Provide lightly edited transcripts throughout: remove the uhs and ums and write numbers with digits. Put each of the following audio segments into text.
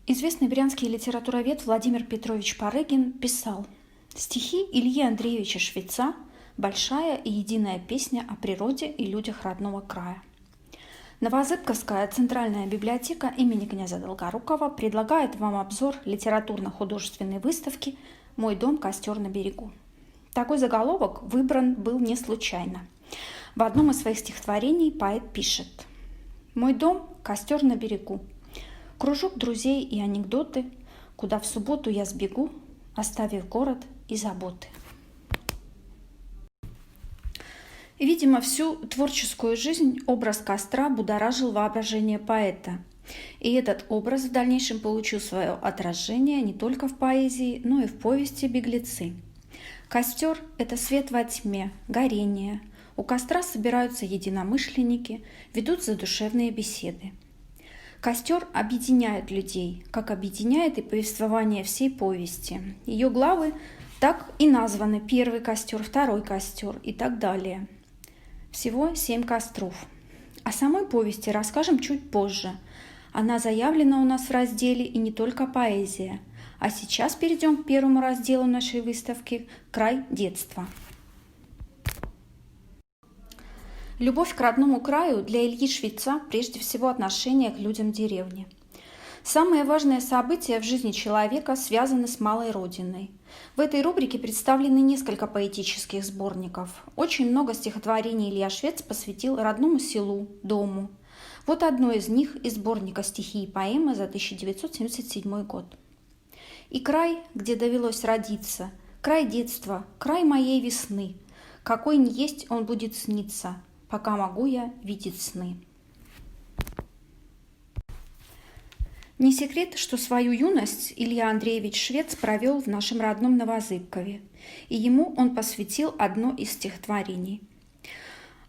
Известный брянский литературовед Владимир Петрович Парыгин писал: «Стихи Ильи Андреевича Швеца – большая и единая песня о природе и людях родного края». Новозыбковская центральная библиотека имени князя Долгорукова предлагает вам обзор литературно-художественной выставки «Мой дом. Костер на берегу». Такой заголовок выбран был не случайно. В одном из своих стихотворений поэт пишет: «Мой дом. Костер на берегу. Кружок друзей и анекдоты, куда в субботу я сбегу, оставив город и заботы». Видимо, всю творческую жизнь образ костра будоражил воображение поэта. И этот образ в дальнейшем получил свое отражение не только в поэзии, но и в повести «Беглецы». Костер – это свет во тьме, горение. У костра собираются единомышленники, ведут задушевные беседы. Костер объединяет людей, как объединяет и повествование всей повести. Ее главы так и названы: первый костер, второй костер и так далее. Всего 7 костров. О самой повести расскажем чуть позже. Она заявлена у нас в разделе «И не только поэзия». А сейчас перейдем к первому разделу нашей выставки «Край детства». Любовь к родному краю для Ильи Швеца прежде всего отношение к людям деревни. Самые важные события в жизни человека связаны с малой родиной. В этой рубрике представлены несколько поэтических сборников. Очень много стихотворений Илья Швец посвятил родному селу, дому. Вот одно из них из сборника «Стихи и поэмы» за 1977 год. «И край, где довелось родиться, край детства, край моей весны, какой ни есть он будет сниться, пока могу я видеть сны». Не секрет, что свою юность Илья Андреевич Швец провел в нашем родном Новозыбкове, и ему он посвятил одно из стихотворений.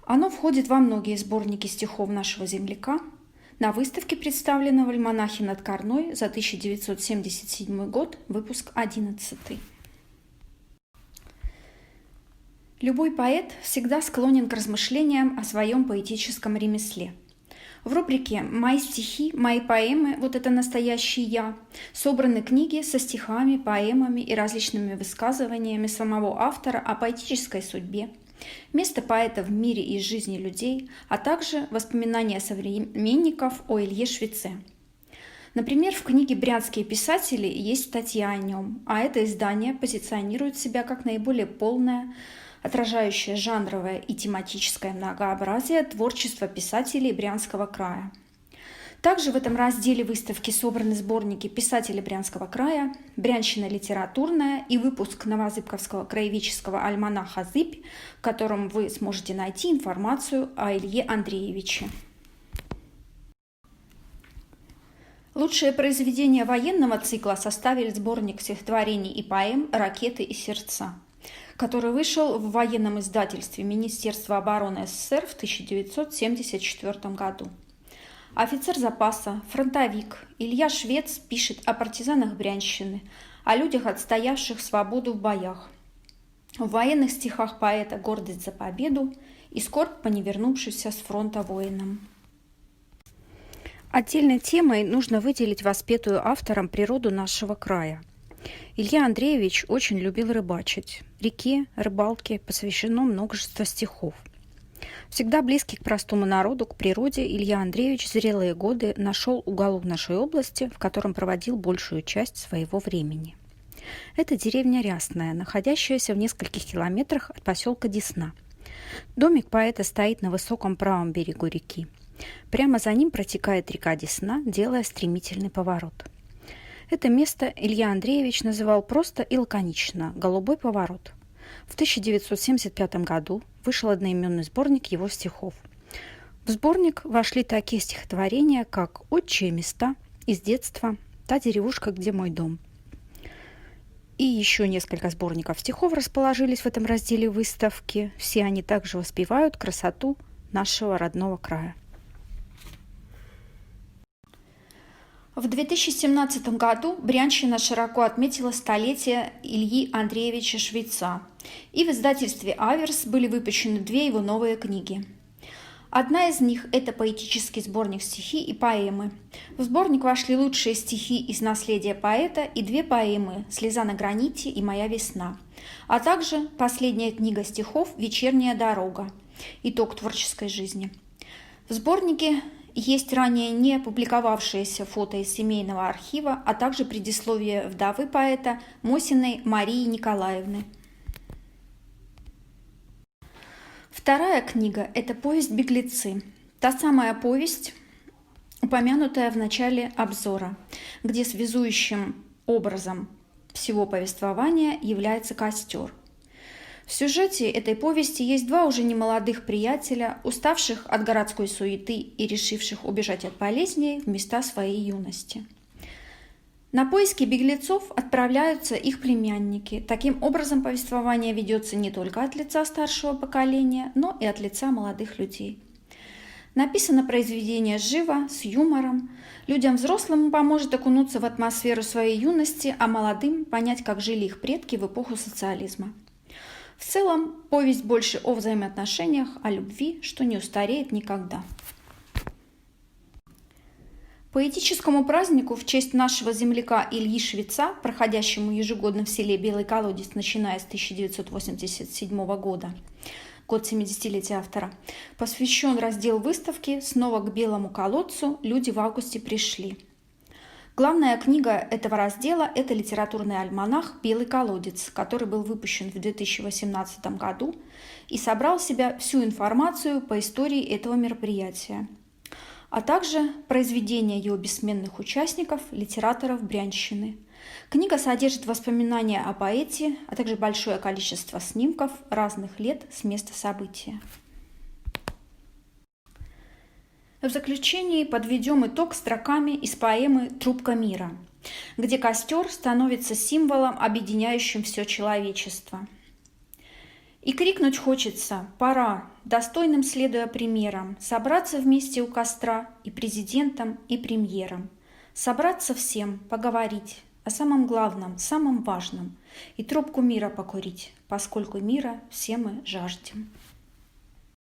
Оно входит во многие сборники стихов нашего земляка. На выставке представлено в альманахе «Над Корной» за 1977 год, выпуск 11. Любой поэт всегда склонен к размышлениям о своем поэтическом ремесле. В рубрике «Мои стихи, мои поэмы. Вот это настоящий я» собраны книги со стихами, поэмами и различными высказываниями самого автора о поэтической судьбе, место поэта в мире и жизни людей, а также воспоминания современников о Илье Швеце. Например, в книге «Брянские писатели» есть статья о нем, а это издание позиционирует себя как наиболее полное, отражающее жанровое и тематическое многообразие творчества писателей Брянского края. Также в этом разделе выставки собраны сборники писателей Брянского края, «Брянщина литературная» и выпуск Новозыбковского краеведческого альманаха «Зыбь», в котором вы сможете найти информацию о Илье Андреевиче. Лучшие произведения военного цикла составили сборник стихотворений и поэм «Ракеты и сердца», который вышел в военном издательстве Министерства обороны СССР в 1974 году. Офицер запаса, фронтовик Илья Швец пишет о партизанах Брянщины, о людях, отстоявших свободу в боях. В военных стихах поэта гордость за победу и скорбь по невернувшимся с фронта воинам. Отдельной темой нужно выделить воспетую автором природу нашего края. Илья Андреевич очень любил рыбачить. Реке, рыбалке посвящено множество стихов. Всегда близкий к простому народу, к природе, Илья Андреевич в зрелые годы нашел уголок нашей области, в котором проводил большую часть своего времени. Это деревня Рясная, находящаяся в нескольких километрах от поселка Десна. Домик поэта стоит на высоком правом берегу реки. Прямо за ним протекает река Десна, делая стремительный поворот. Это место Илья Андреевич называл просто и лаконично «Голубой поворот». В 1975 году вышел одноименный сборник его стихов. В сборник вошли такие стихотворения, как «Отчие места», «Из детства», «Та деревушка, где мой дом». И еще несколько сборников стихов расположились в этом разделе выставки. Все они также воспевают красоту нашего родного края. В 2017 году Брянщина широко отметила столетие Ильи Андреевича Швеца, и в издательстве «Аверс» были выпущены 2 его новые книги. Одна из них – это поэтический сборник стихи и поэмы. В сборник вошли лучшие стихи из наследия поэта и две поэмы «Слеза на граните» и «Моя весна», а также последняя книга стихов «Вечерняя дорога. Итог творческой жизни». В сборнике есть ранее не публиковавшиеся фото из семейного архива, а также предисловие вдовы поэта Мосиной Марии Николаевны. Вторая книга – это повесть «Беглецы». Та самая повесть, упомянутая в начале обзора, где связующим образом всего повествования является костер. В сюжете этой повести есть два уже немолодых приятеля, уставших от городской суеты и решивших убежать от болезней в места своей юности. На поиски беглецов отправляются их племянники. Таким образом, повествование ведется не только от лица старшего поколения, но и от лица молодых людей. Написано произведение живо, с юмором. Людям взрослым поможет окунуться в атмосферу своей юности, а молодым понять, как жили их предки в эпоху социализма. В целом, повесть больше о взаимоотношениях, о любви, что не устареет никогда. Поэтическому празднику в честь нашего земляка Ильи Швеца, проходящему ежегодно в селе Белый Колодец, начиная с 1987 года, год 70-летия автора, посвящен раздел выставки «Снова к Белому колодцу. Люди в августе пришли». Главная книга этого раздела – это литературный альманах «Белый колодец», который был выпущен в 2018 году и собрал в себя всю информацию по истории этого мероприятия, а также произведения его бессменных участников, литераторов Брянщины. Книга содержит воспоминания о поэте, а также большое количество снимков разных лет с места события. В заключении подведем итог строками из поэмы «Трубка мира», где костер становится символом, объединяющим все человечество. И крикнуть хочется: пора, достойным следуя примерам, собраться вместе у костра и президентам, и премьерам. Собраться всем, поговорить о самом главном, самом важном, и трубку мира покурить, поскольку мира все мы жаждем.